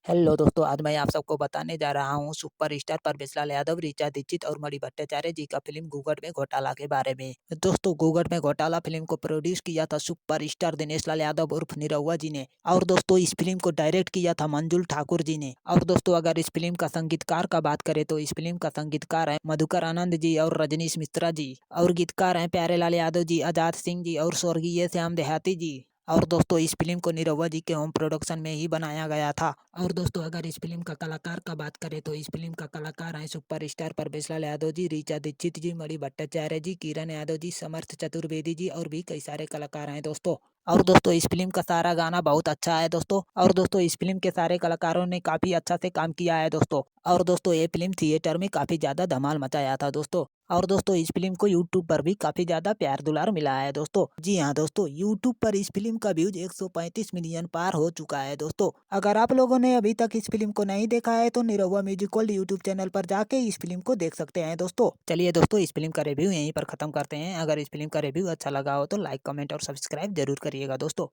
Hello दोस्तों, आज मैं आप सबको बताने जा रहा हूँ सुपरस्टार परवेश लाल यादव, ऋचा दीक्षित और मणि भट्टाचार्य जी का फिल्म घूंघट में घोटाला के बारे में। दोस्तों, घूंघट में घोटाला फिल्म को प्रोड्यूस किया था सुपरस्टार दिनेश लाल यादव उर्फ निरहुआ जी ने। और दोस्तों, इस फिल्म को डायरेक्ट किया था मंजुल ठाकुर जी ने। और दोस्तों, अगर इस फिल्म का संगीतकार का बात करें तो इस फिल्म का संगीतकार है मधुकर आनंद जी और रजनीश मिश्रा जी। और गीतकार हैं प्यारेलाल यादव जी, आजाद सिंह जी और स्वर्गीय श्याम देहाती जी। और दोस्तों, इस फिल्म को निरहुआ जी के होम प्रोडक्शन में ही बनाया गया था। और दोस्तों, अगर इस फिल्म का कलाकार का बात करें तो इस फिल्म का कलाकार हैं सुपरस्टार परवेश लाल यादव जी, ऋचा दीक्षित जी, मणि भट्टाचार्य जी, किरण यादव जी, समर्थ चतुर्वेदी जी और भी कई सारे कलाकार हैं दोस्तों। और दोस्तों, इस फिल्म का सारा गाना बहुत अच्छा है दोस्तों। और दोस्तों, इस फिल्म के सारे कलाकारों ने काफी अच्छा से काम किया है दोस्तों। और दोस्तों, ये फिल्म थिएटर में काफी ज्यादा धमाल मचाया था दोस्तों। और दोस्तों, इस फिल्म को यूट्यूब पर भी काफी ज्यादा प्यार दुलार मिला है दोस्तों। जी हाँ दोस्तों, यूट्यूब पर इस फिल्म का व्यूज 135 मिलियन पार हो चुका है दोस्तों। अगर आप लोगों ने अभी तक इस फिल्म को नहीं देखा है तो Nirahua music world YouTube channel पर जाके इस फिल्म को देख सकते हैं दोस्तों। चलिए दोस्तों, इस फिल्म का रिव्यू यहीं पर खत्म करते हैं। अगर इस फिल्म का रिव्यू अच्छा लगा हो तो लाइक, कमेंट और सब्सक्राइब जरूर करिएगा दोस्तों।